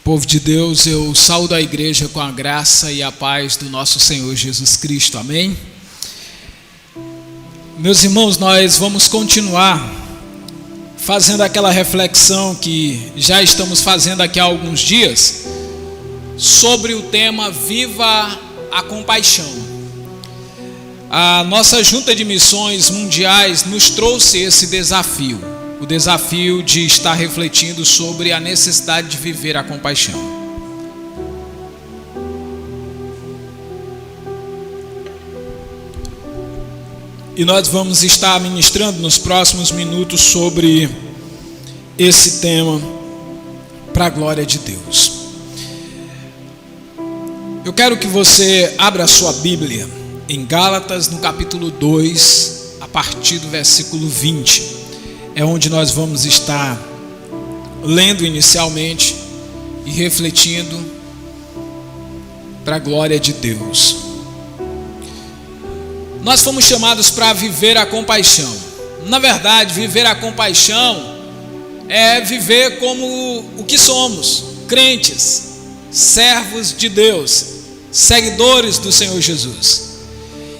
Povo de Deus, eu saúdo a igreja com a graça e a paz do nosso Senhor Jesus Cristo, amém? Meus irmãos, nós vamos continuar fazendo aquela reflexão que já estamos fazendo aqui há alguns dias, sobre o tema Viva a Compaixão. A nossa Junta de Missões Mundiais nos trouxe esse desafio, o desafio de estar refletindo sobre a necessidade de viver a compaixão. E nós vamos estar ministrando nos próximos minutos sobre esse tema, para a glória de Deus. Eu quero que você abra a sua Bíblia em Gálatas, no capítulo 2, a partir do versículo 20. É onde nós vamos estar lendo inicialmente e refletindo para a glória de Deus. Nós fomos chamados para viver a compaixão. Na verdade, viver a compaixão é viver como o que somos, crentes, servos de Deus, seguidores do Senhor Jesus.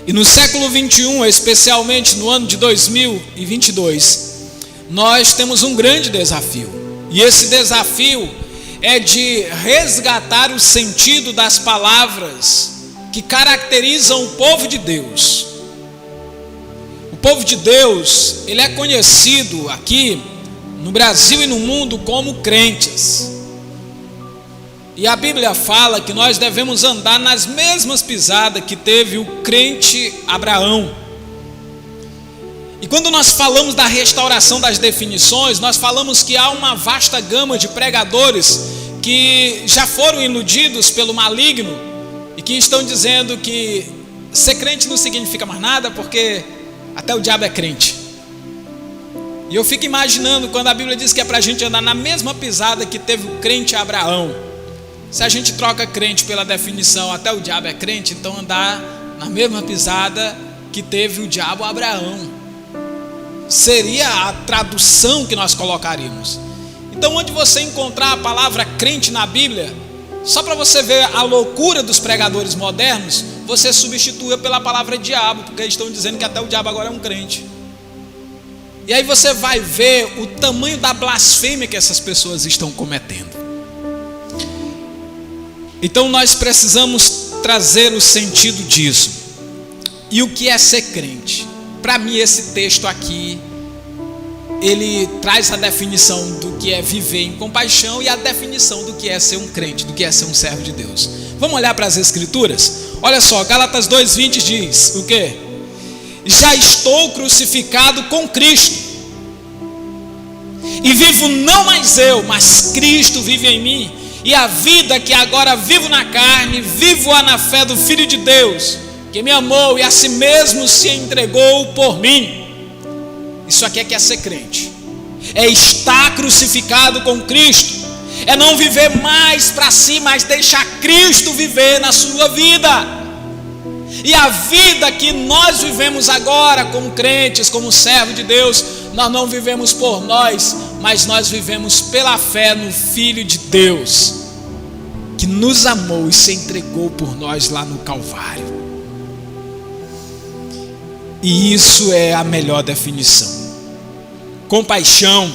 E no século 21, especialmente no ano de 2022, nós temos um grande desafio. E esse desafio é de resgatar o sentido das palavras que caracterizam o povo de Deus. O povo de Deus, ele é conhecido aqui no Brasil e no mundo como crentes. E a Bíblia fala que nós devemos andar nas mesmas pisadas que teve o crente Abraão. E quando nós falamos da restauração das definições, nós falamos que há uma vasta gama de pregadores que já foram iludidos pelo maligno e que estão dizendo que ser crente não significa mais nada, porque até o diabo é crente. E eu fico imaginando quando a Bíblia diz que é para a gente andar na mesma pisada que teve o crente Abraão. Se a gente troca crente pela definição, até o diabo é crente, então andar na mesma pisada que teve o diabo Abraão seria a tradução que nós colocaríamos. Então, onde você encontrar a palavra crente na Bíblia, só para você ver a loucura dos pregadores modernos, você substitua pela palavra diabo, porque eles estão dizendo que até o diabo agora é um crente. E aí você vai ver o tamanho da blasfêmia que essas pessoas estão cometendo. Então nós precisamos trazer o sentido disso. E o que é ser crente? Para mim esse texto aqui, ele traz a definição do que é viver em compaixão e a definição do que é ser um crente, do que é ser um servo de Deus. Vamos olhar para as Escrituras? Olha só, Gálatas 2:20 diz o quê? Já estou crucificado com Cristo, e vivo não mais eu, mas Cristo vive em mim. E a vida que agora vivo na carne, vivo-a na fé do Filho de Deus, que me amou e a si mesmo se entregou por mim. Isso aqui é que é ser crente. É estar crucificado com Cristo. É não viver mais para si, mas deixar Cristo viver na sua vida. E a vida que nós vivemos agora como crentes, como servo de Deus, nós não vivemos por nós, mas nós vivemos pela fé no Filho de Deus, que nos amou e se entregou por nós lá no Calvário. E isso é a melhor definição. Compaixão,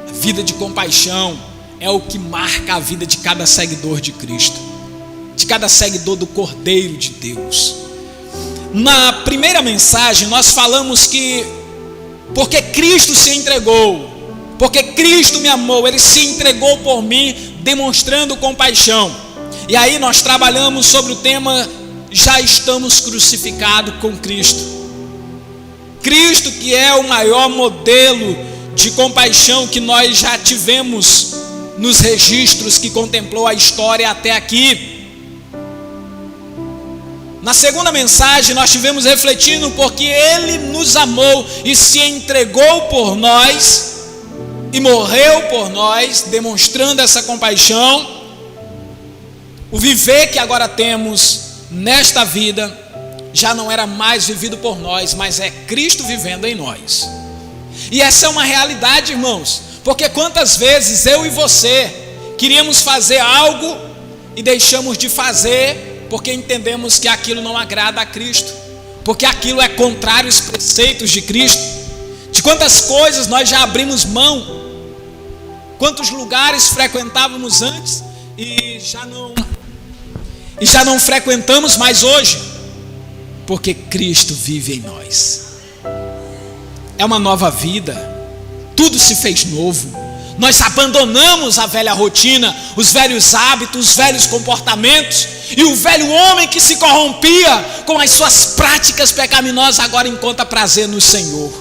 a vida de compaixão é o que marca a vida de cada seguidor de Cristo, de cada seguidor do Cordeiro de Deus. Na primeira mensagem nós falamos que porque Cristo se entregou, porque Cristo me amou, Ele se entregou por mim, demonstrando compaixão. E aí nós trabalhamos sobre o tema, já estamos crucificados com Cristo. Cristo que é o maior modelo de compaixão que nós já tivemos nos registros que contemplou a história até aqui. Na segunda mensagem nós estivemos refletindo porque Ele nos amou e se entregou por nós e morreu por nós, demonstrando essa compaixão. O viver que agora temos nesta vida já não era mais vivido por nós, mas é Cristo vivendo em nós. E essa é uma realidade, irmãos, porque quantas vezes eu e você queríamos fazer algo e deixamos de fazer porque entendemos que aquilo não agrada a Cristo, porque aquilo é contrário aos preceitos de Cristo. De quantas coisas nós já abrimos mão, quantos lugares frequentávamos antes e já não frequentamos mais hoje, porque Cristo vive em nós. É uma nova vida, tudo se fez novo. Nós abandonamos a velha rotina, os velhos hábitos, os velhos comportamentos, e o velho homem que se corrompia com as suas práticas pecaminosas agora encontra prazer no Senhor,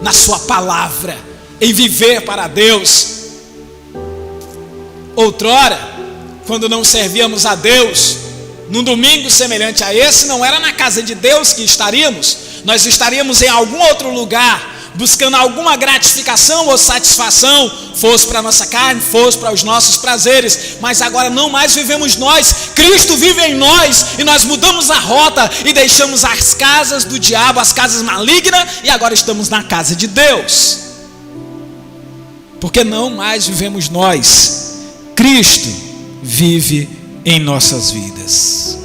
na sua palavra, em viver para Deus. Outrora, quando não servíamos a Deus, num domingo semelhante a esse, não era na casa de Deus que estaríamos, nós estaríamos em algum outro lugar, buscando alguma gratificação ou satisfação, fosse para a nossa carne, fosse para os nossos prazeres. Mas agora não mais vivemos nós, Cristo vive em nós, e nós mudamos a rota e deixamos as casas do diabo, as casas malignas, e agora estamos na casa de Deus, porque não mais vivemos nós, Cristo vive em nossas vidas.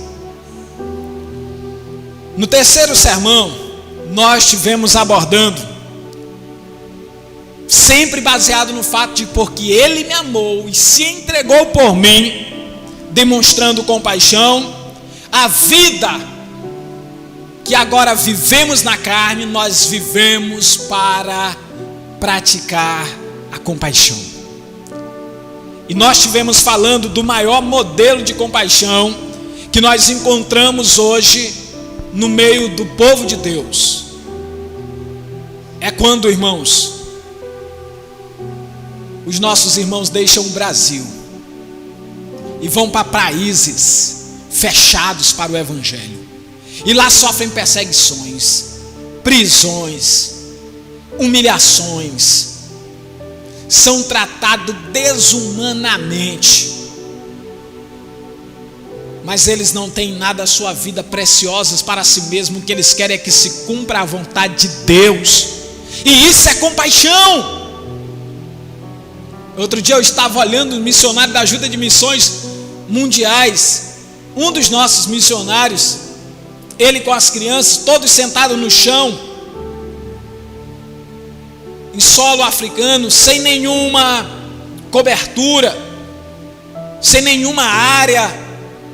No terceiro sermão, nós estivemos abordando, sempre baseado no fato de porque Ele me amou e se entregou por mim, demonstrando compaixão, a vida que agora vivemos na carne, nós vivemos para praticar a compaixão. E nós estivemos falando do maior modelo de compaixão que nós encontramos hoje no meio do povo de Deus. É quando, irmãos, os nossos irmãos deixam o Brasil e vão para países fechados para o Evangelho, e lá sofrem perseguições, prisões, humilhações, são tratados desumanamente, mas eles não têm nada a sua vida preciosas para si mesmo. O que eles querem é que se cumpra a vontade de Deus, e isso é compaixão. Outro dia eu estava olhando um missionário da ajuda de missões mundiais, um dos nossos missionários, ele com as crianças, todos sentados no chão, em solo africano, sem nenhuma cobertura, sem nenhuma área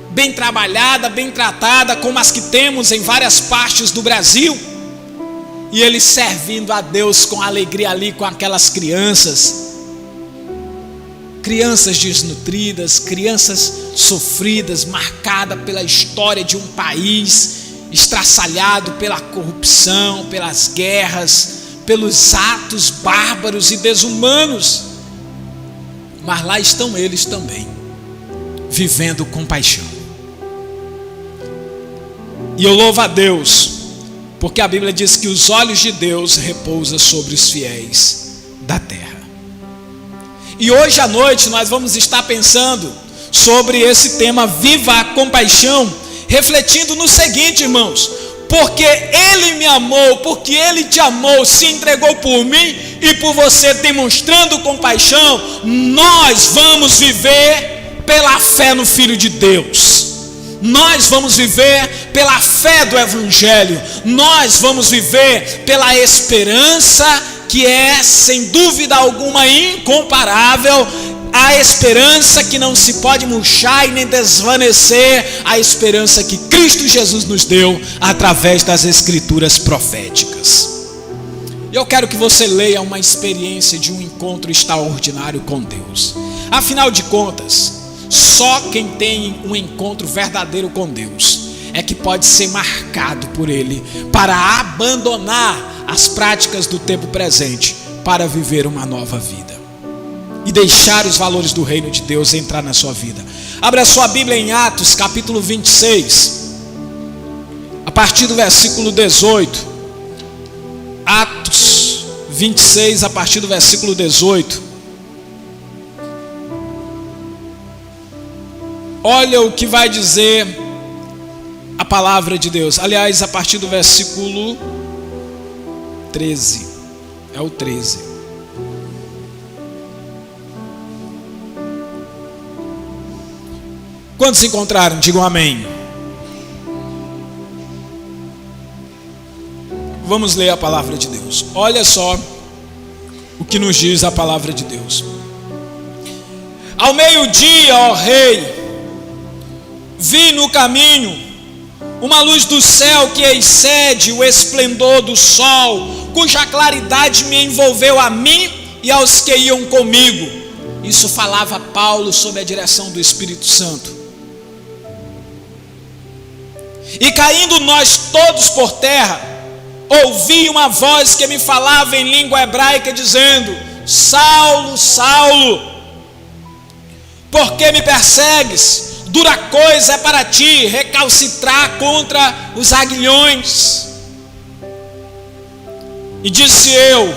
bem trabalhada, bem tratada, como as que temos em várias partes do Brasil, e ele servindo a Deus com alegria ali com aquelas crianças desnutridas, crianças sofridas, marcadas pela história de um país estraçalhado pela corrupção, pelas guerras, pelos atos bárbaros e desumanos, mas lá estão eles também, vivendo compaixão. E eu louvo a Deus, porque a Bíblia diz que os olhos de Deus repousam sobre os fiéis da terra. E hoje à noite nós vamos estar pensando sobre esse tema, viva a compaixão, refletindo no seguinte, irmãos: porque Ele me amou, porque Ele te amou, se entregou por mim e por você, demonstrando compaixão, nós vamos viver pela fé no Filho de Deus. Nós vamos viver pela fé do Evangelho, nós vamos viver pela esperança que é, sem dúvida alguma, incomparável, a esperança que não se pode murchar e nem desvanecer, a esperança que Cristo Jesus nos deu através das Escrituras proféticas. E eu quero que você leia uma experiência de um encontro extraordinário com Deus. Afinal de contas, só quem tem um encontro verdadeiro com Deus é que pode ser marcado por Ele para abandonar as práticas do tempo presente para viver uma nova vida e deixar os valores do reino de Deus entrar na sua vida. Abra sua Bíblia em Atos capítulo 26, a partir do versículo 18. Atos 26, a partir do versículo 18. Olha o que vai dizer a palavra de Deus. Aliás, a partir do versículo 13. É o 13. Quantos encontraram? Digam amém. Vamos ler a palavra de Deus. Olha só o que nos diz a palavra de Deus. Ao meio-dia, ó rei, vi no caminho uma luz do céu que excede o esplendor do sol, cuja claridade me envolveu a mim e aos que iam comigo. Isso falava Paulo sob a direção do Espírito Santo. E caindo nós todos por terra, ouvi uma voz que me falava em língua hebraica, dizendo: Saulo, Saulo, por que me persegues? Dura coisa é para ti recalcitrar contra os aguilhões. E disse eu: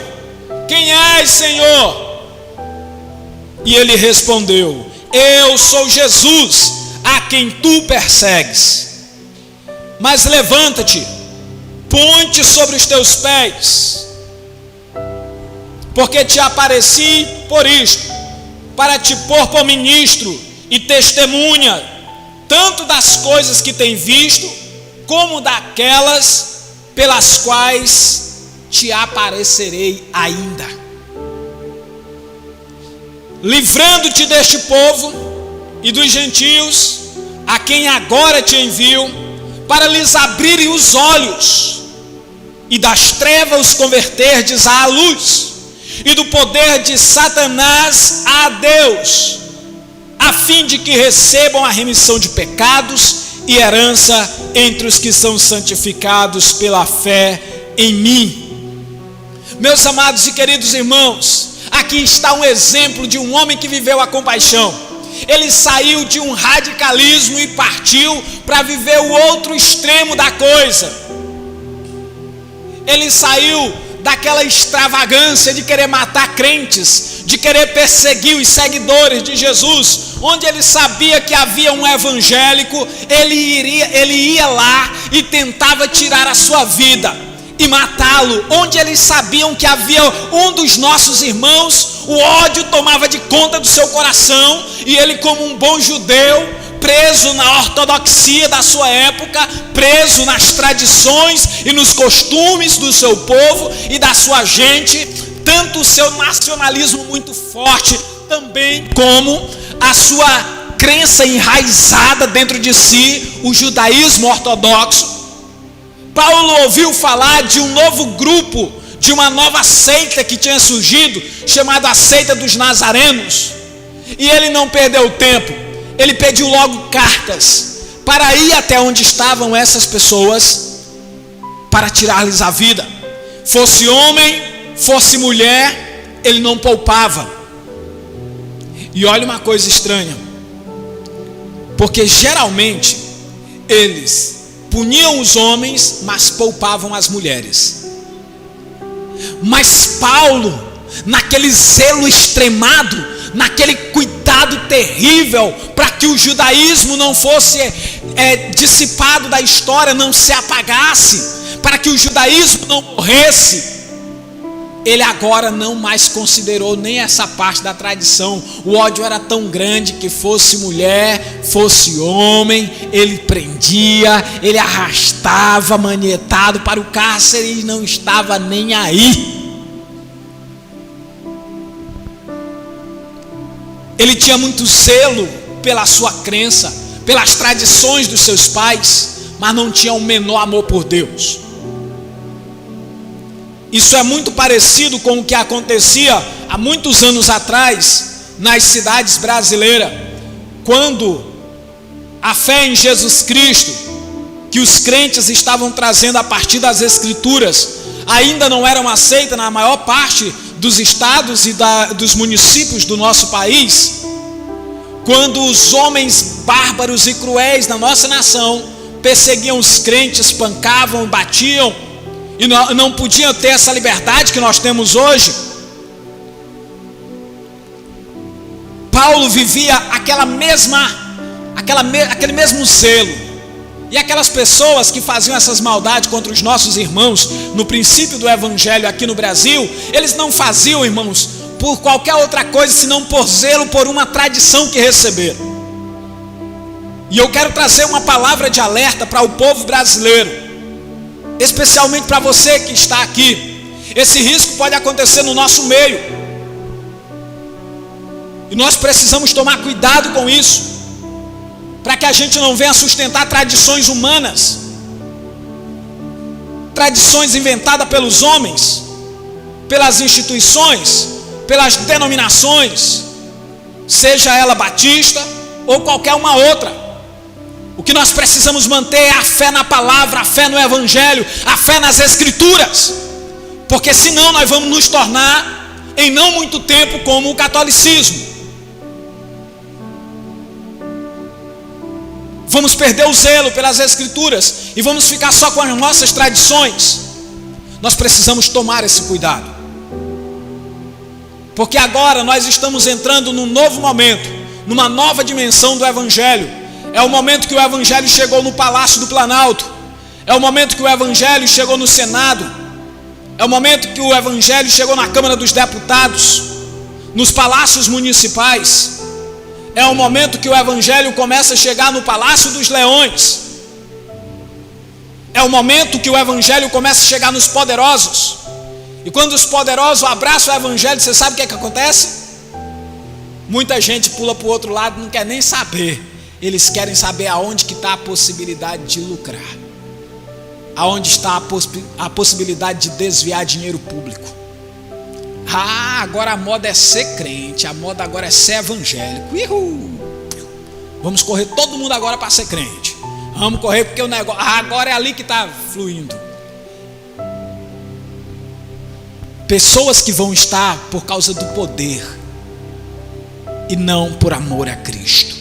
quem és, Senhor? E ele respondeu: eu sou Jesus, a quem tu persegues. Mas levanta-te, ponte sobre os teus pés, porque te apareci por isto, para te pôr por ministro e testemunha, tanto das coisas que tem visto, como daquelas pelas quais te aparecerei ainda, livrando-te deste povo e dos gentios, a quem agora te envio, para lhes abrirem os olhos, e das trevas os converterdes à luz, e do poder de Satanás a Deus, a fim de que recebam a remissão de pecados e herança entre os que são santificados pela fé em mim. Meus amados e queridos irmãos, aqui está um exemplo de um homem que viveu a compaixão. Ele saiu de um radicalismo e partiu para viver o outro extremo da coisa. Ele saiu daquela extravagância de querer matar crentes, de querer perseguir os seguidores de Jesus, onde ele sabia que havia um evangélico, ele ia lá e tentava tirar a sua vida e matá-lo. Onde eles sabiam que havia um dos nossos irmãos, o ódio tomava de conta do seu coração, e ele, como um bom judeu, preso na ortodoxia da sua época, preso nas tradições e nos costumes do seu povo e da sua gente, tanto o seu nacionalismo muito forte, também como a sua crença enraizada dentro de si, o judaísmo ortodoxo. Paulo ouviu falar de um novo grupo, de uma nova seita que tinha surgido, chamada a seita dos Nazarenos, e ele não perdeu tempo. Ele pediu logo cartas para ir até onde estavam essas pessoas, para tirar-lhes a vida. Fosse homem, fosse mulher, ele não poupava. E olha uma coisa estranha, porque geralmente eles puniam os homens, mas poupavam as mulheres. Mas Paulo, naquele zelo extremado, naquele cuidado terrível para que o judaísmo não fosse dissipado da história, não se apagasse, para que o judaísmo não morresse, ele agora não mais considerou nem essa parte da tradição. O ódio era tão grande que fosse mulher, fosse homem, ele prendia, ele arrastava manietado para o cárcere e não estava nem aí. Ele tinha muito zelo pela sua crença, pelas tradições dos seus pais, mas não tinha o menor amor por Deus. Isso é muito parecido com o que acontecia há muitos anos atrás nas cidades brasileiras, quando a fé em Jesus Cristo, que os crentes estavam trazendo a partir das Escrituras, ainda não era uma seita na maior parte dos estados e dos municípios do nosso país. Quando os homens bárbaros e cruéis da nossa nação perseguiam os crentes, espancavam, batiam, e não podiam ter essa liberdade que nós temos hoje, Paulo vivia aquele mesmo zelo. E aquelas pessoas que faziam essas maldades contra os nossos irmãos no princípio do evangelho aqui no Brasil, eles não faziam, irmãos, por qualquer outra coisa senão por zelo por uma tradição que receberam. E eu quero trazer uma palavra de alerta para o povo brasileiro, especialmente para você que está aqui. Esse risco pode acontecer no nosso meio, e nós precisamos tomar cuidado com isso, para que a gente não venha sustentar tradições humanas, tradições inventadas pelos homens, pelas instituições, pelas denominações, seja ela batista ou qualquer uma outra. O que nós precisamos manter é a fé na palavra, a fé no evangelho, a fé nas escrituras, porque senão nós vamos nos tornar, em não muito tempo, como o catolicismo. Vamos perder o zelo pelas escrituras e vamos ficar só com as nossas tradições. Nós precisamos tomar esse cuidado, porque agora nós estamos entrando num novo momento, numa nova dimensão do evangelho. É o momento que o evangelho chegou no Palácio do Planalto, é o momento que o evangelho chegou no Senado, é o momento que o evangelho chegou na Câmara dos Deputados, nos palácios municipais. É o momento que o evangelho começa a chegar no Palácio dos Leões. É o momento que o evangelho começa a chegar nos poderosos. E quando os poderosos abraçam o evangelho, você sabe o que é que acontece? Muita gente pula para o outro lado, não quer nem saber. Eles querem saber aonde que está a possibilidade de lucrar, aonde está a possibilidade de desviar dinheiro público. Agora a moda é ser crente, a moda agora é ser evangélico. Vamos correr todo mundo agora para ser crente. Vamos correr porque o negócio agora é ali que está fluindo. Pessoas que vão estar por causa do poder e não por amor a Cristo.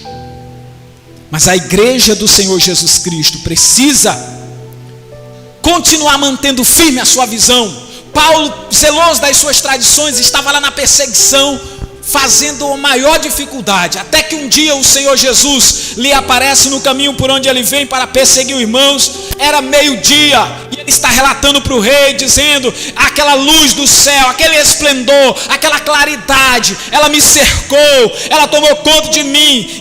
Mas a igreja do Senhor Jesus Cristo precisa continuar mantendo firme a sua visão. Paulo, zeloso das suas tradições, estava lá na perseguição, fazendo a maior dificuldade, até que um dia o Senhor Jesus lhe aparece no caminho por onde ele vem para perseguir os irmãos. Era meio-dia, e ele está relatando para o rei, dizendo: aquela luz do céu, aquele esplendor, aquela claridade, ela me cercou, ela tomou conta de mim,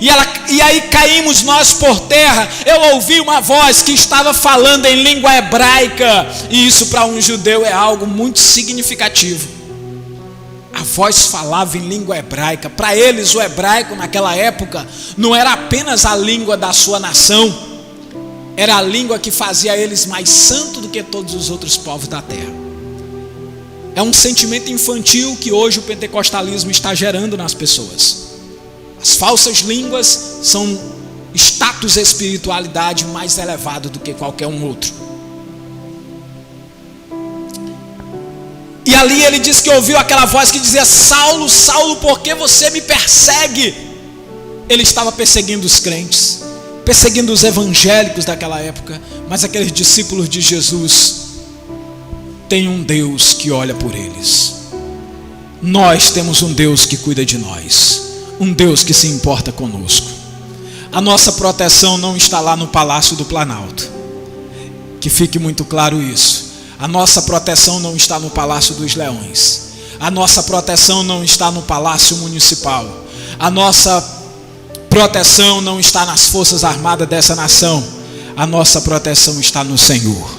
e aí caímos nós por terra. Eu ouvi uma voz que estava falando em língua hebraica, e isso para um judeu é algo muito significativo. A voz falava em língua hebraica. Para eles, o hebraico naquela época não era apenas a língua da sua nação, era a língua que fazia eles mais santos do que todos os outros povos da terra. É um sentimento infantil que hoje o pentecostalismo está gerando nas pessoas. As falsas línguas são status de espiritualidade mais elevado do que qualquer um outro. E ali ele diz que ouviu aquela voz que dizia: Saulo, Saulo, por que você me persegue? Ele estava perseguindo os crentes, perseguindo os evangélicos daquela época. Mas aqueles discípulos de Jesus têm um Deus que olha por eles. Nós temos um Deus que cuida de nós, um Deus que se importa conosco. A nossa proteção não está lá no Palácio do Planalto, que fique muito claro isso. A nossa proteção não está no Palácio dos Leões. A nossa proteção não está no Palácio Municipal. A nossa proteção não está nas forças armadas dessa nação. A nossa proteção está no Senhor,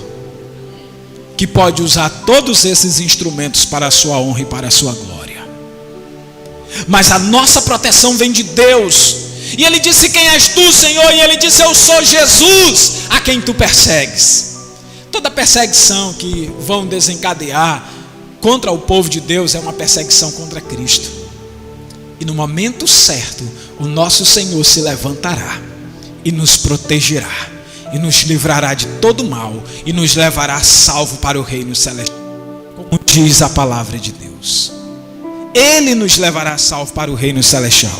que pode usar todos esses instrumentos para a sua honra e para a sua glória. Mas a nossa proteção vem de Deus. E ele disse: quem és tu, Senhor? E ele disse: eu sou Jesus, a quem tu persegues. Toda perseguição que vão desencadear contra o povo de Deus é uma perseguição contra Cristo. E no momento certo, o nosso Senhor se levantará e nos protegerá, e nos livrará de todo mal, e nos levará salvo para o reino celestial, como diz a palavra de Deus. Ele nos levará salvo para o reino celestial.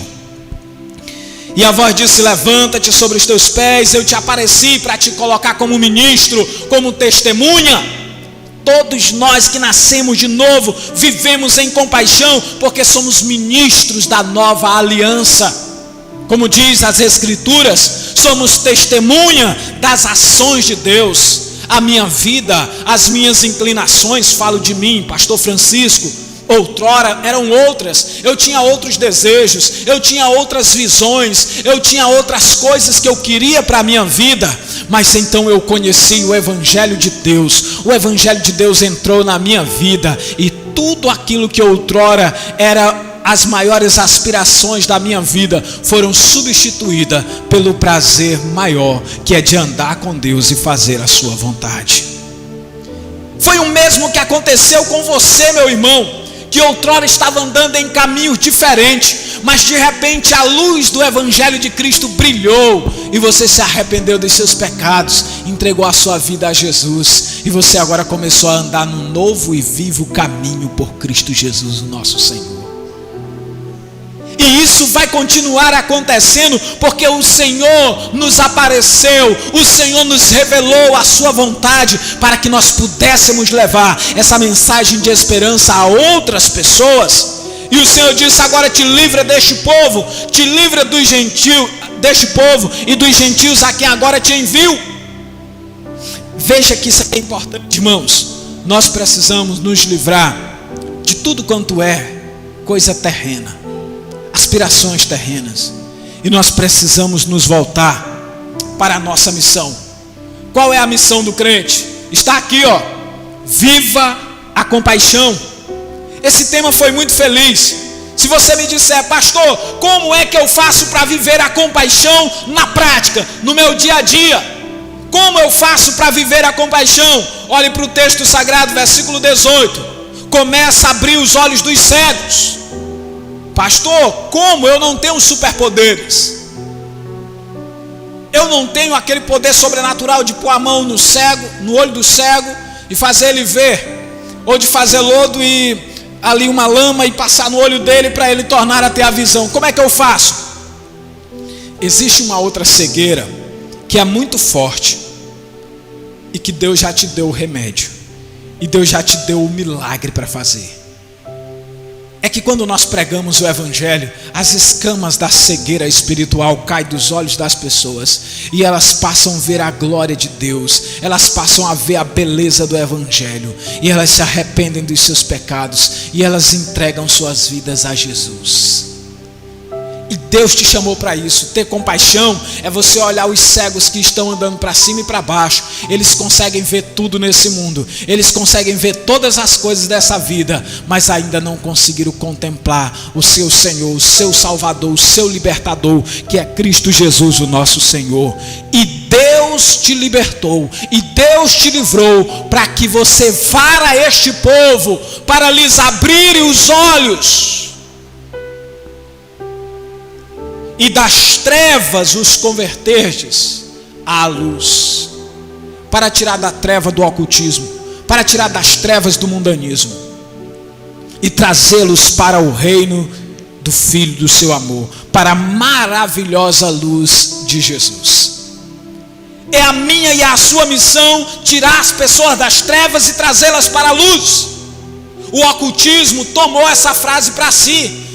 E a voz disse: levanta-te sobre os teus pés, eu te apareci para te colocar como ministro, como testemunha. Todos nós que nascemos de novo, vivemos em compaixão, porque somos ministros da nova aliança. Como diz as Escrituras, somos testemunha das ações de Deus. A minha vida, as minhas inclinações, falo de mim, pastor Francisco, outrora eram outras, eu tinha outros desejos, eu tinha outras visões, eu tinha outras coisas que eu queria para a minha vida, mas então eu conheci o Evangelho de Deus, o Evangelho de Deus entrou na minha vida, e tudo aquilo que outrora era as maiores aspirações da minha vida, foram substituídas pelo prazer maior, que é de andar com Deus e fazer a sua vontade. Foi o mesmo que aconteceu com você, meu irmão, que outrora estava andando em caminhos diferentes, mas de repente a luz do Evangelho de Cristo brilhou, e você se arrependeu dos seus pecados, entregou a sua vida a Jesus, e você agora começou a andar num novo e vivo caminho por Cristo Jesus, o nosso Senhor. E isso vai continuar acontecendo, porque o Senhor nos apareceu, o Senhor nos revelou a sua vontade, para que nós pudéssemos levar essa mensagem de esperança a outras pessoas. E o Senhor disse: agora te livra deste povo, te livra dos gentios, deste povo e dos gentios a quem agora te envio. Veja que isso é importante, irmãos. Nós precisamos nos livrar de tudo quanto é coisa terrena, aspirações terrenas, e nós precisamos nos voltar para a nossa missão. Qual é a missão do crente? Está aqui, ó: viva a compaixão. Esse tema foi muito feliz. Se você me disser: pastor, como é que eu faço para viver a compaixão na prática, no meu dia a dia? Como eu faço para viver a compaixão? Olhe para o texto sagrado, versículo 18. Começa a abrir os olhos dos cegos. Pastor, como? Eu não tenho superpoderes. Eu não tenho aquele poder sobrenatural de pôr a mão no cego, no olho do cego e fazer ele ver, ou de fazer lodo e ali uma lama e passar no olho dele para ele tornar a ter a visão. Como é que eu faço? Existe uma outra cegueira que é muito forte e que Deus já te deu o remédio, e Deus já te deu o milagre para fazer. É que quando nós pregamos o Evangelho, as escamas da cegueira espiritual caem dos olhos das pessoas, e elas passam a ver a glória de Deus, elas passam a ver a beleza do Evangelho, e elas se arrependem dos seus pecados, e elas entregam suas vidas a Jesus. E Deus te chamou para isso. Ter compaixão é você olhar os cegos que estão andando para cima e para baixo. Eles conseguem ver tudo nesse mundo, eles conseguem ver todas as coisas dessa vida, mas ainda não conseguiram contemplar o seu Senhor, o seu Salvador, o seu Libertador, que é Cristo Jesus, o nosso Senhor. E Deus te libertou, e Deus te livrou, para que você vá a este povo, para lhes abrir os olhos, e das trevas os converterdes à luz, para tirar da treva do ocultismo, para tirar das trevas do mundanismo, e trazê-los para o reino do Filho do seu amor, para a maravilhosa luz de Jesus. É a minha e a sua missão tirar as pessoas das trevas e trazê-las para a luz. O ocultismo tomou essa frase para si,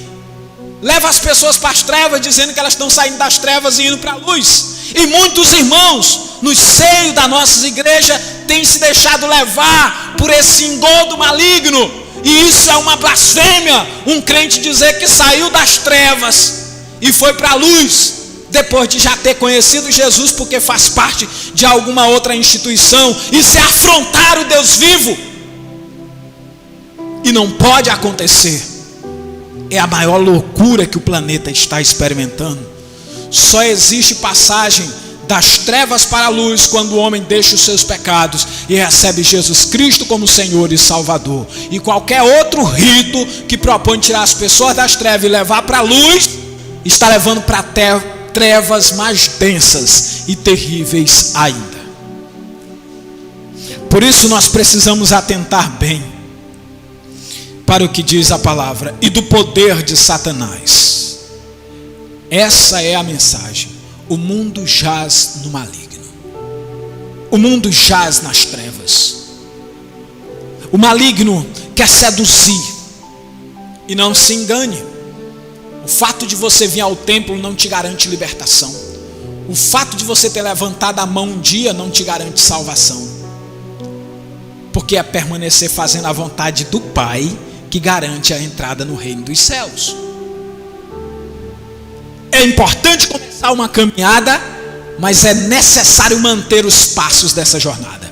leva as pessoas para as trevas, dizendo que elas estão saindo das trevas e indo para a luz. E muitos irmãos no seio da nossa igreja têm se deixado levar por esse engodo maligno. E isso é uma blasfêmia, um crente dizer que saiu das trevas e foi para a luz, depois de já ter conhecido Jesus, porque faz parte de alguma outra instituição. Isso é afrontar o Deus vivo, e não pode acontecer. É a maior loucura que o planeta está experimentando. Só existe passagem das trevas para a luz quando o homem deixa os seus pecados e recebe Jesus Cristo como Senhor e Salvador. E qualquer outro rito que propõe tirar as pessoas das trevas e levar para a luz, está levando para trevas mais densas e terríveis ainda. Por isso nós precisamos atentar bem para o que diz a palavra, e do poder de Satanás. Essa é a mensagem. O mundo jaz no maligno, o mundo jaz nas trevas. O maligno quer seduzir, e não se engane, o fato de você vir ao templo não te garante libertação. O fato de você ter levantado a mão um dia não te garante salvação, porque é permanecer fazendo a vontade do Pai que garante a entrada no reino dos céus. É importante começar uma caminhada, mas é necessário manter os passos dessa jornada.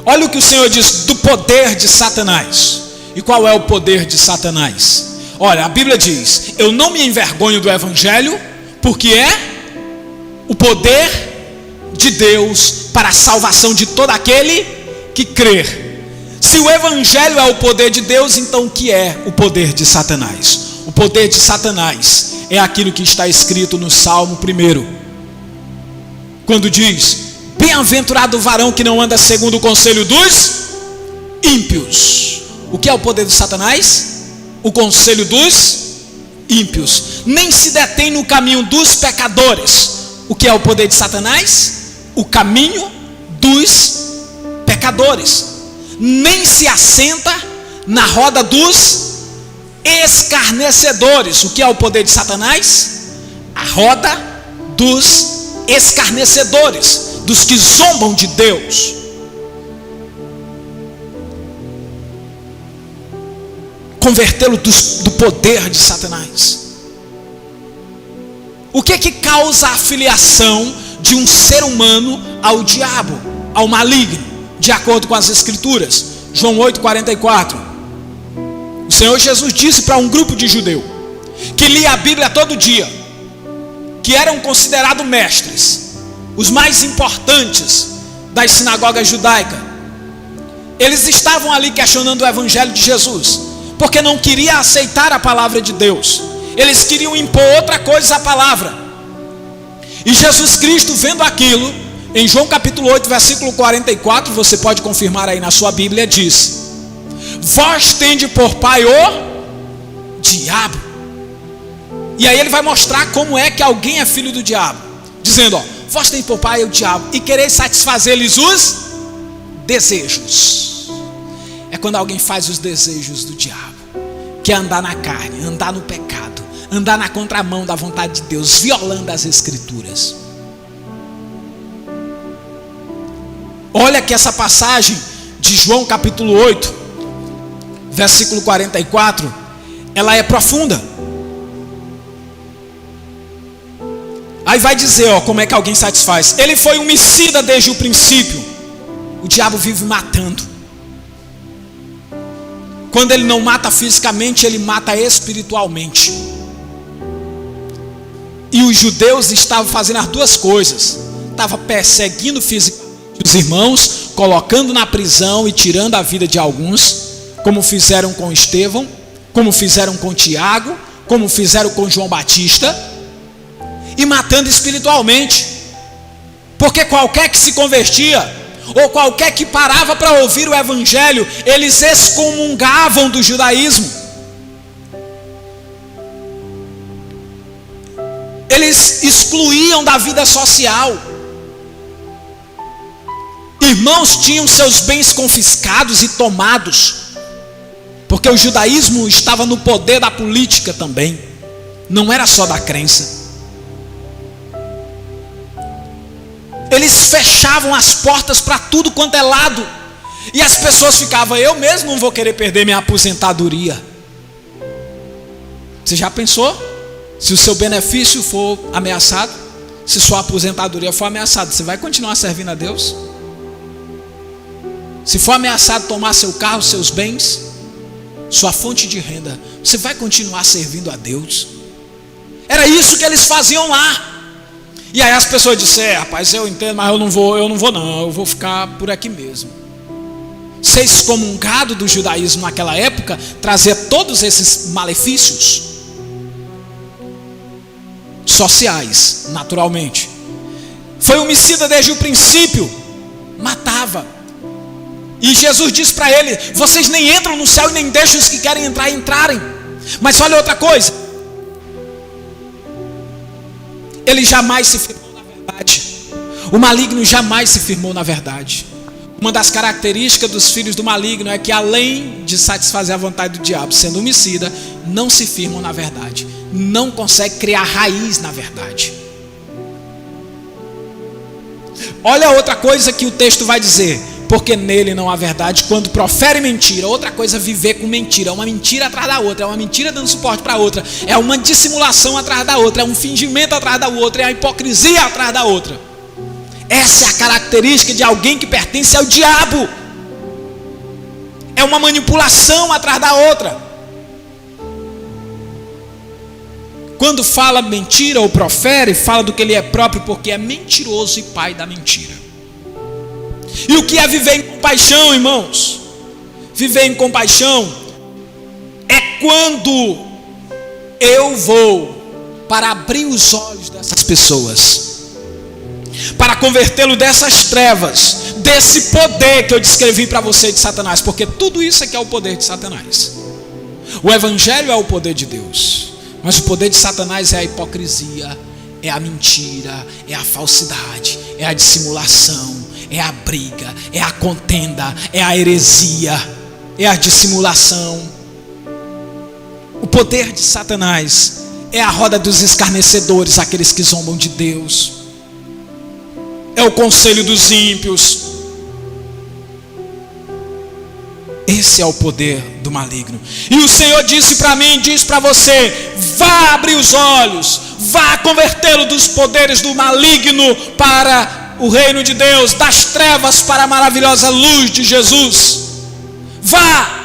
Olha o que o Senhor diz do poder de Satanás. E qual é o poder de Satanás? Olha, a Bíblia diz: eu não me envergonho do Evangelho, porque é o poder de Deus para a salvação de todo aquele que crer. Se o Evangelho é o poder de Deus, então o que é o poder de Satanás? O poder de Satanás é aquilo que está escrito no Salmo 1, quando diz: bem-aventurado o varão que não anda segundo o conselho dos ímpios. O que é o poder de Satanás? O conselho dos ímpios. Nem se detém no caminho dos pecadores. O que é o poder de Satanás? O caminho dos pecadores. Nem se assenta na roda dos escarnecedores. O que é o poder de Satanás? A roda dos escarnecedores, dos que zombam de Deus. Convertê-lo do poder de Satanás. O que causa a filiação de um ser humano ao diabo, ao maligno, de acordo com as Escrituras? João 8,44. O Senhor Jesus disse para um grupo de judeus que lia a Bíblia todo dia, que eram considerados mestres, os mais importantes das sinagogas judaicas. Eles estavam ali questionando o Evangelho de Jesus, porque não queriam aceitar a palavra de Deus. Eles queriam impor outra coisa à palavra. E Jesus Cristo, vendo aquilo, em João capítulo 8, versículo 44, você pode confirmar aí na sua Bíblia, diz: vós tende por pai o diabo. E aí ele vai mostrar como é que alguém é filho do diabo, dizendo: vós tende por pai o diabo, e quereis satisfazer-lhes os desejos. É quando alguém faz os desejos do diabo, que é andar na carne, andar no pecado, andar na contramão da vontade de Deus, violando as Escrituras. Olha que essa passagem de João capítulo 8, versículo 44, ela é profunda. Aí vai dizer, como é que alguém satisfaz. Ele foi homicida desde o princípio. O diabo vive matando. Quando ele não mata fisicamente, ele mata espiritualmente. E os judeus estavam fazendo as duas coisas. Estavam perseguindo fisicamente os irmãos, colocando na prisão e tirando a vida de alguns, como fizeram com Estevão, como fizeram com Tiago, como fizeram com João Batista, e matando espiritualmente. Porque qualquer que se convertia, ou qualquer que parava para ouvir o Evangelho, eles excomungavam do judaísmo. Eles excluíam da vida social. Irmãos tinham seus bens confiscados e tomados, porque o judaísmo estava no poder da política também, não era só da crença. Eles fechavam as portas para tudo quanto é lado, e as pessoas ficavam: eu mesmo não vou querer perder minha aposentadoria. Você já pensou? Se o seu benefício for ameaçado, se sua aposentadoria for ameaçada, você vai continuar servindo a Deus? Se for ameaçado tomar seu carro, seus bens, sua fonte de renda, você vai continuar servindo a Deus? Era isso que eles faziam lá. E aí as pessoas disseram: rapaz, eu entendo, mas eu não vou ficar por aqui mesmo. Ser excomungado do judaísmo naquela época trazia todos esses malefícios sociais, naturalmente. Foi homicida desde o princípio, matava. E Jesus disse para ele: vocês nem entram no céu e nem deixam os que querem entrar entrarem. Mas olha outra coisa, ele jamais se firmou na verdade. O maligno jamais se firmou na verdade. Uma das características dos filhos do maligno é que, além de satisfazer a vontade do diabo, sendo homicida, não se firmam na verdade, não consegue criar raiz na verdade. Olha outra coisa que o texto vai dizer: porque nele não há verdade. Quando profere mentira, outra coisa é viver com mentira, uma mentira atrás da outra, é uma mentira dando suporte para outra, é uma dissimulação atrás da outra, é um fingimento atrás da outra, é a hipocrisia atrás da outra. Essa é a característica de alguém que pertence ao diabo. É uma manipulação atrás da outra. Quando fala mentira ou profere, fala do que ele é próprio, porque é mentiroso e pai da mentira. E o que é viver em compaixão, irmãos? Viver em compaixão é quando eu vou para abrir os olhos dessas pessoas, para convertê-lo dessas trevas, desse poder que eu descrevi para você de Satanás, porque tudo isso é que é o poder de Satanás. O evangelho é o poder de Deus, mas o poder de Satanás é a hipocrisia, é a mentira, é a falsidade, é a dissimulação, é a briga, é a contenda, é a heresia, é a dissimulação. O poder de Satanás é a roda dos escarnecedores, aqueles que zombam de Deus, é o conselho dos ímpios. Esse é o poder do maligno. E o Senhor disse para mim, diz para você: vá abrir os olhos, vá convertê-lo dos poderes do maligno para o reino de Deus, das trevas para a maravilhosa luz de Jesus. Vá.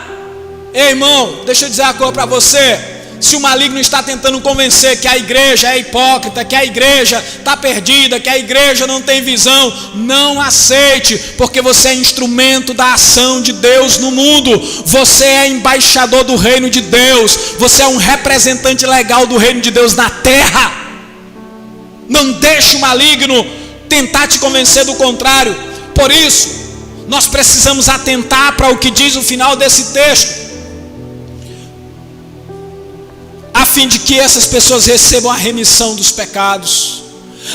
Ei, irmão, deixa eu dizer uma coisa para você. Se o maligno está tentando convencer que a igreja é hipócrita, que a igreja está perdida, que a igreja não tem visão, não aceite, porque você é instrumento da ação de Deus no mundo. Você é embaixador do reino de Deus, você é um representante legal do reino de Deus na terra. Não deixe o maligno tentar te convencer do contrário. Por isso, nós precisamos atentar para o que diz o final desse texto, a fim de que essas pessoas recebam a remissão dos pecados,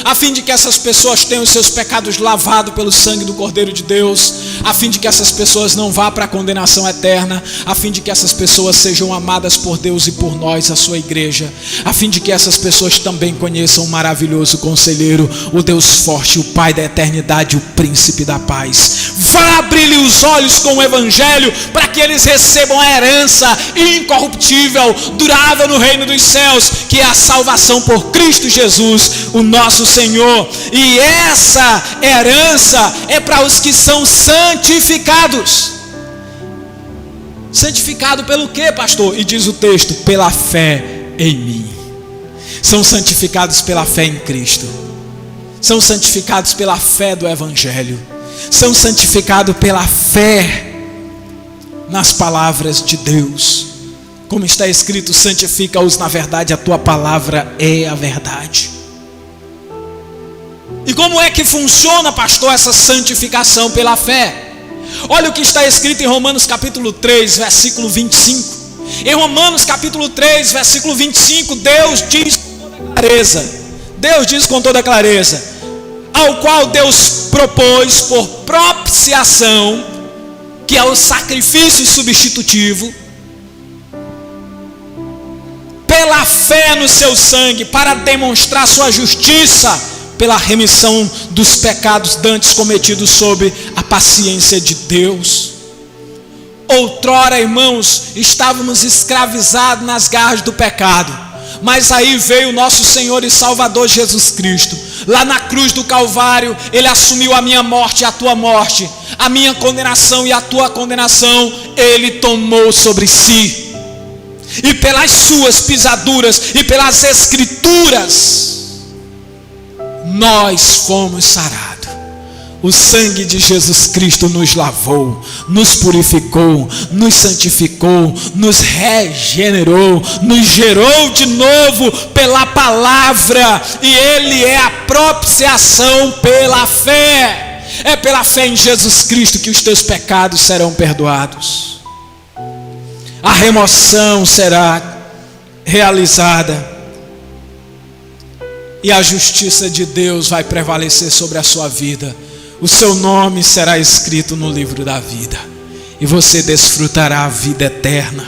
a fim de que essas pessoas tenham os seus pecados lavados pelo sangue do Cordeiro de Deus, a fim de que essas pessoas não vá para a condenação eterna, a fim de que essas pessoas sejam amadas por Deus e por nós, a sua igreja, a fim de que essas pessoas também conheçam o maravilhoso conselheiro, o Deus forte, o Pai da eternidade, o príncipe da paz. Vá abrir-lhe os olhos com o evangelho, para que eles recebam a herança incorruptível, durável no reino dos céus, que é a salvação por Cristo Jesus, o nosso Senhor. E essa herança é para os que são santificados. Santificado pelo quê, pastor? E diz o texto: pela fé em mim. São santificados pela fé em Cristo, são santificados pela fé do evangelho, são santificados pela fé nas palavras de Deus, como está escrito: santifica-os na verdade, a tua palavra é a verdade. E como é que funciona, pastor, essa santificação pela fé? Olha o que está escrito em Romanos capítulo 3, versículo 25. Em Romanos capítulo 3, versículo 25, Deus diz com toda clareza, ao qual Deus propôs por propiciação, que é o sacrifício substitutivo, pela fé no seu sangue, para demonstrar sua justiça, pela remissão dos pecados dantes cometidos sob a paciência de Deus. Outrora, irmãos, estávamos escravizados nas garras do pecado, mas aí veio o nosso Senhor e Salvador Jesus Cristo. Lá na cruz do Calvário, Ele assumiu a minha morte e a tua morte, a minha condenação e a tua condenação, Ele tomou sobre si. E pelas suas pisaduras e pelas escrituras, nós fomos sarados. O sangue de Jesus Cristo nos lavou, nos purificou, nos santificou, nos regenerou, nos gerou de novo pela palavra, e Ele é a propiciação pela fé. É pela fé em Jesus Cristo que os teus pecados serão perdoados, a remoção será realizada, e a justiça de Deus vai prevalecer sobre a sua vida. O seu nome será escrito no livro da vida, e você desfrutará a vida eterna.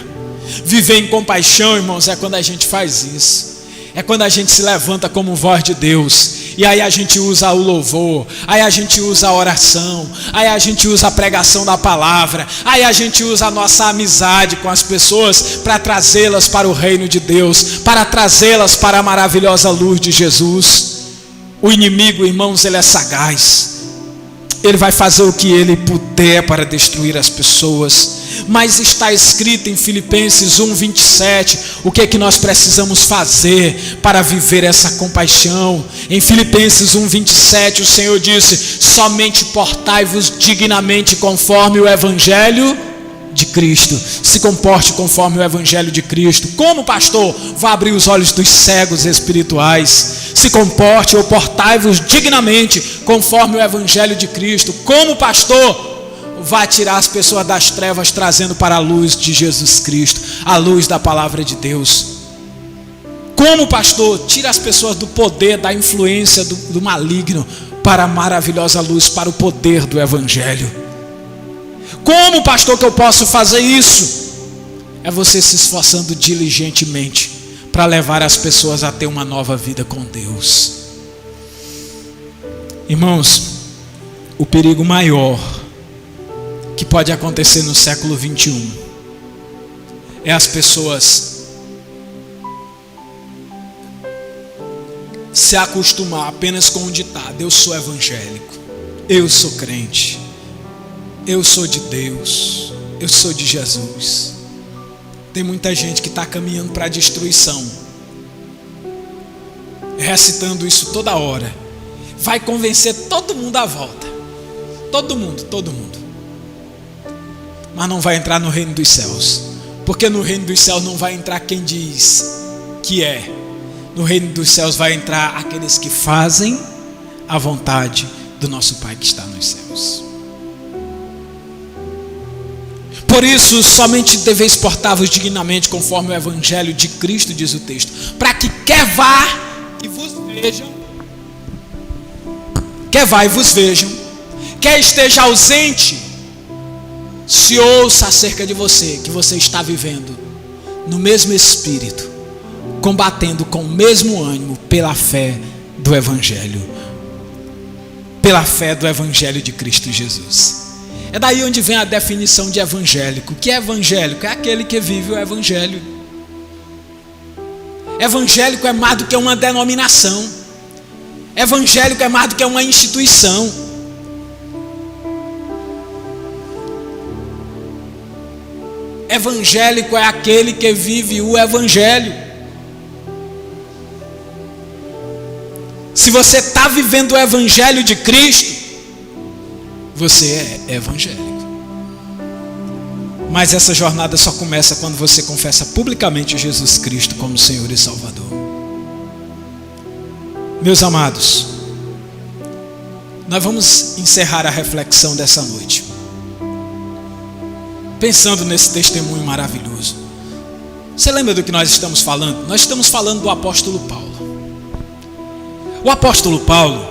Viver em compaixão, irmãos, é quando a gente faz isso. É quando a gente se levanta como voz de Deus E aí a gente usa o louvor, aí a gente usa a oração, aí a gente usa a pregação da palavra, aí a gente usa a nossa amizade com as pessoas para trazê-las para o reino de Deus, para trazê-las para a maravilhosa luz de Jesus. O inimigo, irmãos, ele é sagaz. Ele vai fazer o que ele puder para destruir as pessoas. Mas está escrito em Filipenses 1:27, o que é que nós precisamos fazer para viver essa compaixão. Em Filipenses 1:27 o Senhor disse: somente portai-vos dignamente conforme o Evangelho de Cristo. Se comporte conforme o Evangelho de Cristo. Como pastor? Vá abrir os olhos dos cegos espirituais. Se comporte ou portai-vos dignamente conforme o Evangelho de Cristo. Como pastor? Vá tirar as pessoas das trevas, trazendo para a luz de Jesus Cristo, a luz da palavra de Deus. Como pastor? Tira as pessoas do poder, da influência do maligno, para a maravilhosa luz, para o poder do Evangelho. Como pastor que eu posso fazer isso? É você se esforçando diligentemente para levar as pessoas a ter uma nova vida com Deus. Irmãos, o perigo maior que pode acontecer no século 21 é as pessoas se acostumar apenas com o ditado: eu sou evangélico, eu sou crente, eu sou de Deus, eu sou de Jesus. Tem muita gente que está caminhando para a destruição, recitando isso toda hora. Vai convencer todo mundo à volta, todo mundo. Mas não vai entrar no reino dos céus, porque no reino dos céus não vai entrar quem diz que é. No reino dos céus vai entrar aqueles que fazem a vontade do nosso Pai que está nos céus. Por isso, somente deveis portar-vos dignamente conforme o Evangelho de Cristo, diz o texto, para que quer vá e vos vejam, quer esteja ausente, se ouça acerca de você, que você está vivendo no mesmo espírito, combatendo com o mesmo ânimo pela fé do Evangelho, pela fé do Evangelho de Cristo Jesus. É daí onde vem a definição de evangélico. O que é evangélico? É aquele que vive o Evangelho. Evangélico é mais do que uma denominação. Evangélico é mais do que uma instituição. Evangélico é aquele que vive o Evangelho. Se você está vivendo o Evangelho de Cristo, você é evangélico. Mas essa jornada só começa quando você confessa publicamente Jesus Cristo como Senhor e Salvador. Meus amados, nós vamos encerrar a reflexão dessa noite pensando nesse testemunho maravilhoso. Você lembra do que nós estamos falando? Nós estamos falando do apóstolo Paulo. O apóstolo Paulo,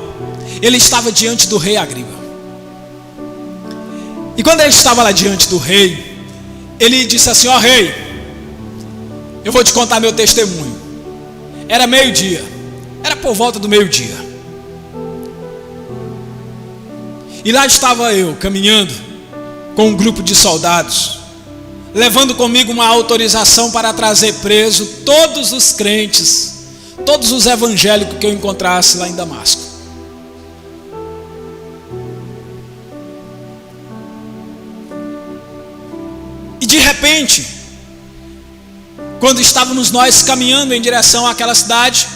ele estava diante do rei Agripa. E quando ele estava lá diante do rei, ele disse assim: ó rei, eu vou te contar meu testemunho. Era meio-dia, era por volta do meio-dia. E lá estava eu, caminhando com um grupo de soldados, levando comigo uma autorização para trazer preso todos os crentes, todos os evangélicos que eu encontrasse lá em Damasco. E de repente, quando estávamos nós caminhando em direção àquela cidade,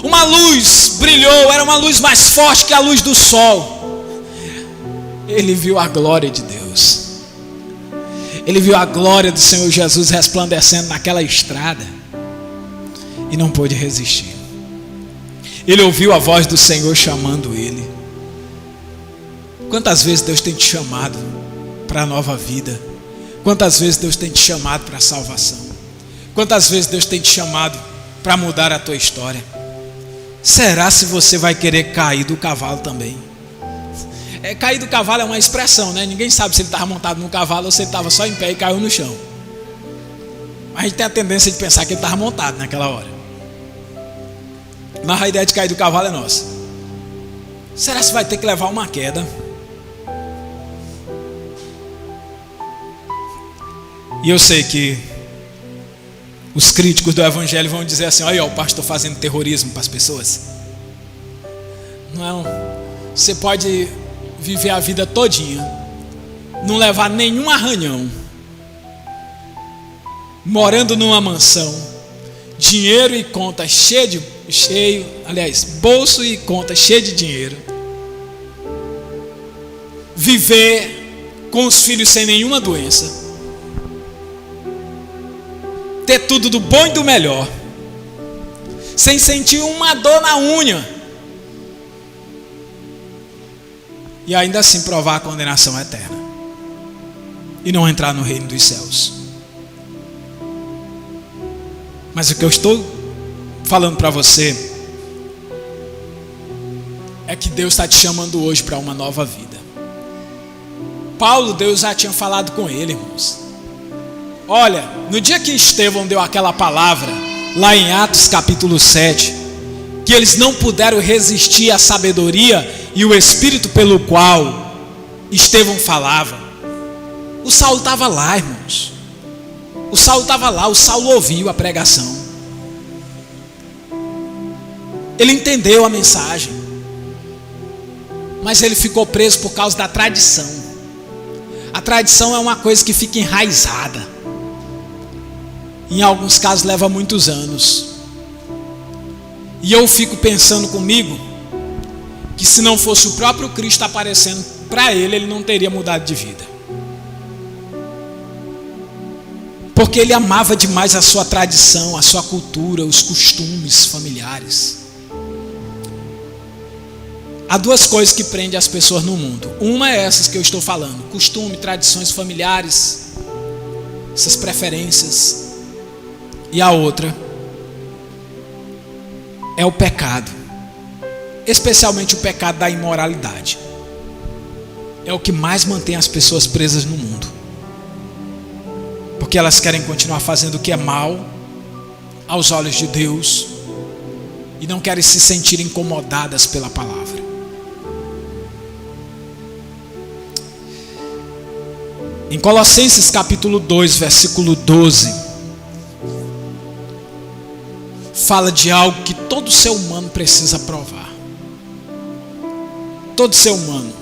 uma luz brilhou, era uma luz mais forte que a luz do sol. Ele viu a glória de Deus. Ele viu a glória do Senhor Jesus resplandecendo naquela estrada e não pôde resistir. Ele ouviu a voz do Senhor chamando ele. Quantas vezes Deus tem te chamado para a nova vida? Quantas vezes Deus tem te chamado para a salvação? Quantas vezes Deus tem te chamado para mudar a tua história? Será se você vai querer cair do cavalo também? Cair do cavalo é uma expressão, né? Ninguém sabe se ele estava montado no cavalo ou se ele estava só em pé e caiu no chão. Mas a gente tem a tendência de pensar que ele estava montado naquela hora. Mas a ideia de cair do cavalo é nossa. Será que você vai ter que levar uma queda? E eu sei que os críticos do evangelho vão dizer assim: olha o pastor fazendo terrorismo para as pessoas. Não, você pode viver a vida todinha, não levar nenhum arranhão, morando numa mansão, dinheiro e conta bolso e conta cheio de dinheiro, viver com os filhos sem nenhuma doença, ter tudo do bom e do melhor, sem sentir uma dor na unha, e ainda assim provar a condenação eterna e não entrar no reino dos céus. Mas o que eu estou falando para você é que Deus está te chamando hoje para uma nova vida. Paulo, Deus já tinha falado com ele, irmãos. Olha, no dia que Estevão deu aquela palavra, lá em Atos capítulo 7, que eles não puderam resistir à sabedoria e o espírito pelo qual Estevão falava, o Saulo estava lá, irmãos. O Saulo estava lá, o Saulo ouviu a pregação. Ele entendeu a mensagem, mas ele ficou preso por causa da tradição. A tradição é uma coisa que fica enraizada. Em alguns casos leva muitos anos. E eu fico pensando comigo que se não fosse o próprio Cristo aparecendo para ele, ele não teria mudado de vida. Porque ele amava demais a sua tradição, a sua cultura, os costumes familiares. Há duas coisas que prendem as pessoas no mundo. Uma é essas que eu estou falando: costume, tradições familiares, essas preferências. E a outra é o pecado, especialmente o pecado da imoralidade. É o que mais mantém as pessoas presas no mundo, porque elas querem continuar fazendo o que é mal aos olhos de Deus e não querem se sentir incomodadas pela palavra. Em Colossenses capítulo 2, versículo 12, fala de algo que todo ser humano precisa provar. Todo ser humano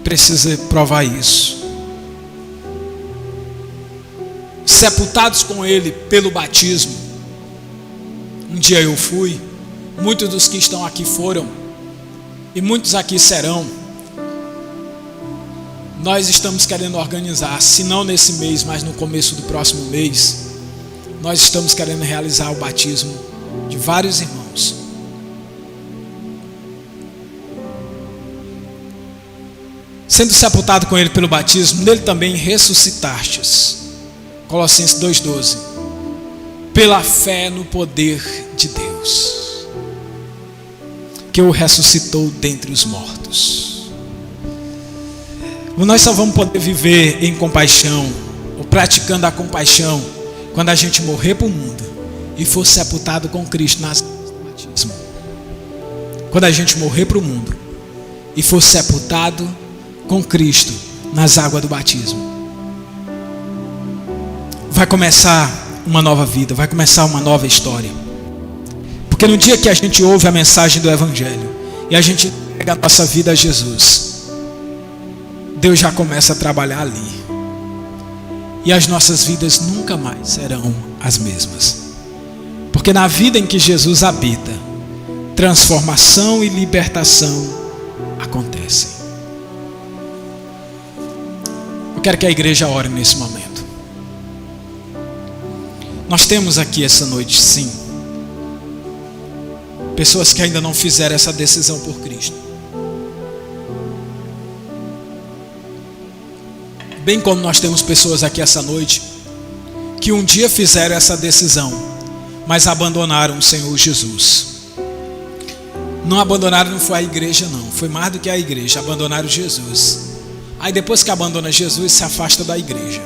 precisa provar isso. Sepultados com ele pelo batismo. Um dia eu fui, muitos dos que estão aqui foram, e muitos aqui serão. Nós estamos querendo organizar, se não nesse mês, mas no começo do próximo mês, nós estamos querendo realizar o batismo de vários irmãos. Sendo sepultado com ele pelo batismo, nele também ressuscitastes. Colossenses 2,12. Pela fé no poder de Deus, que o ressuscitou dentre os mortos. Nós só vamos poder viver em compaixão, ou praticando a compaixão, quando a gente morrer para o mundo e for sepultado com Cristo nas águas do batismo. Quando a gente morrer para o mundo e for sepultado com Cristo nas águas do batismo, vai começar uma nova vida, vai começar uma nova história. Porque no dia que a gente ouve a mensagem do Evangelho e a gente entrega a nossa vida a Jesus, Deus já começa a trabalhar ali. E as nossas vidas nunca mais serão as mesmas. Porque na vida em que Jesus habita, transformação e libertação acontecem. Eu quero que a igreja ore nesse momento. Nós temos aqui essa noite, sim, pessoas que ainda não fizeram essa decisão por Cristo. Bem como nós temos pessoas aqui essa noite que um dia fizeram essa decisão, mas abandonaram o Senhor Jesus. Não abandonaram, não foi a igreja não, foi mais do que a igreja, abandonaram Jesus. Aí depois que abandona Jesus, se afasta da igreja.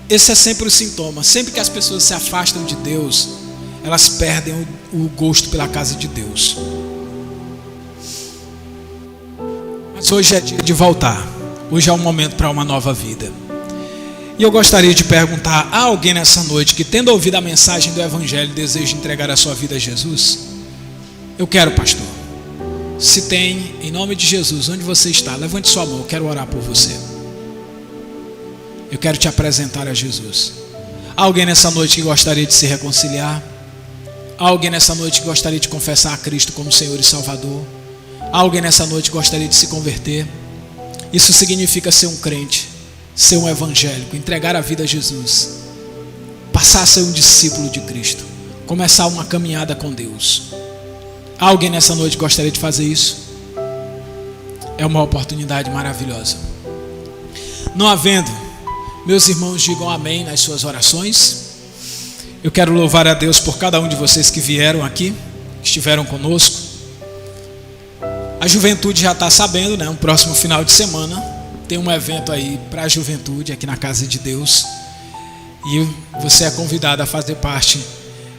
Esse é sempre o sintoma. Sempre que as pessoas se afastam de Deus, elas perdem o gosto pela casa de Deus. Mas hoje é dia de voltar. Hoje é um momento para uma nova vida. E eu gostaria de perguntar a alguém nessa noite que, tendo ouvido a mensagem do Evangelho, deseja entregar a sua vida a Jesus? Eu quero, pastor. Se tem, em nome de Jesus, onde você está, levante sua mão, eu quero orar por você. Eu quero te apresentar a Jesus. Há alguém nessa noite que gostaria de se reconciliar? Há alguém nessa noite que gostaria de confessar a Cristo como Senhor e Salvador? Há alguém nessa noite que gostaria de se converter? Isso significa ser um crente, ser um evangélico, entregar a vida a Jesus, passar a ser um discípulo de Cristo, começar uma caminhada com Deus. Há alguém nessa noite que gostaria de fazer isso? É uma oportunidade maravilhosa. Não havendo, meus irmãos, digam amém nas suas orações. Eu quero louvar a Deus por cada um de vocês que vieram aqui, que estiveram conosco. A juventude já está sabendo, né? Um próximo final de semana tem um evento aí para a juventude aqui na Casa de Deus. E você é convidado a fazer parte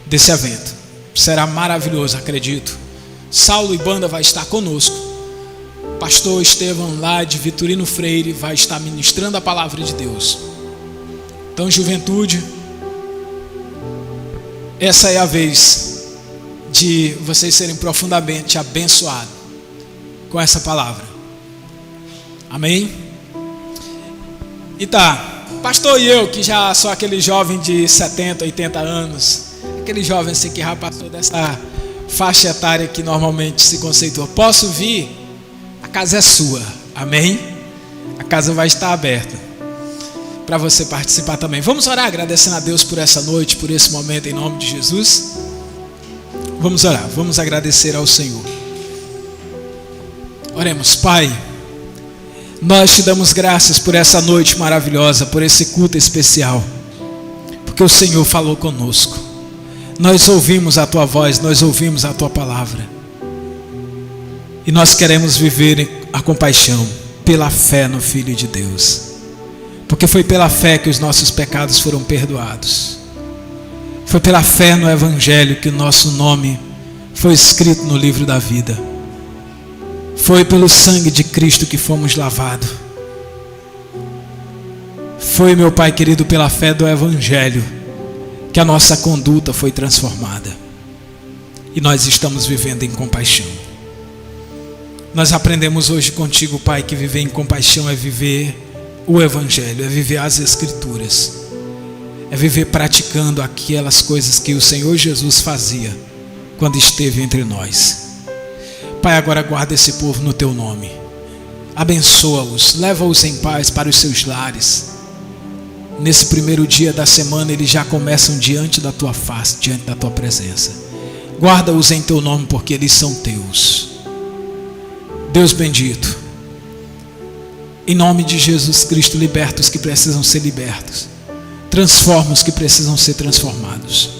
desse evento. Será maravilhoso, acredito. Saulo e banda vai estar conosco. Pastor Estevão lá de Vitorino Freire vai estar ministrando a palavra de Deus. Então, juventude, essa é a vez de vocês serem profundamente abençoados com essa palavra. Amém? E tá, pastor, e eu que já sou aquele jovem de 70, 80 anos, aquele jovem assim que já passou dessa faixa etária que normalmente se conceitua, posso vir? A casa é sua, amém? A casa vai estar aberta para você participar também. Vamos orar agradecendo a Deus por essa noite, por esse momento, em nome de Jesus. Vamos orar, vamos agradecer ao Senhor. Oremos. Pai, nós te damos graças por essa noite maravilhosa, por esse culto especial, porque o Senhor falou conosco. Nós ouvimos a tua voz, nós ouvimos a tua palavra, e nós queremos viver a compaixão pela fé no Filho de Deus, porque foi pela fé que os nossos pecados foram perdoados. Foi pela fé no Evangelho que o nosso nome foi escrito no livro da vida. Foi pelo sangue de Cristo que fomos lavados. Foi, meu Pai querido, pela fé do Evangelho que a nossa conduta foi transformada. E nós estamos vivendo em compaixão. Nós aprendemos hoje contigo, Pai, que viver em compaixão é viver o Evangelho, é viver as Escrituras, é viver praticando aquelas coisas que o Senhor Jesus fazia quando esteve entre nós. Pai, agora guarda esse povo no teu nome, abençoa-os, leva-os em paz para os seus lares. Nesse primeiro dia da semana eles já começam diante da tua face, diante da tua presença. Guarda-os em teu nome, porque eles são teus. Deus bendito, em nome de Jesus Cristo, liberta os que precisam ser libertos, transforma os que precisam ser transformados,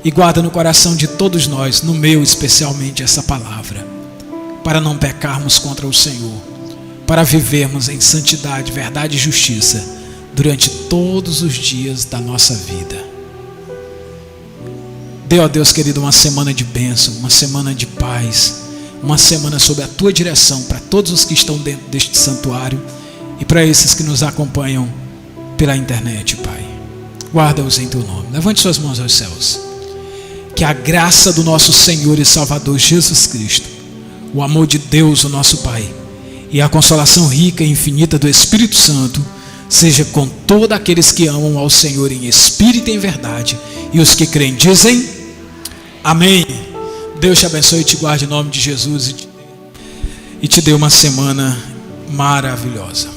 e guarda no coração de todos nós, no meu especialmente, essa palavra, para não pecarmos contra o Senhor, para vivermos em santidade, verdade e justiça durante todos os dias da nossa vida. Dê, ó Deus querido, uma semana de bênção, uma semana de paz, uma semana sob a tua direção para todos os que estão dentro deste santuário e para esses que nos acompanham pela internet, Pai. Guarda-os em teu nome. Levante suas mãos aos céus. Que a graça do nosso Senhor e Salvador Jesus Cristo, o amor de Deus, o nosso Pai, e a consolação rica e infinita do Espírito Santo seja com todos aqueles que amam ao Senhor em espírito e em verdade, e os que creem dizem amém. Deus te abençoe e te guarde em nome de Jesus e te dê uma semana maravilhosa.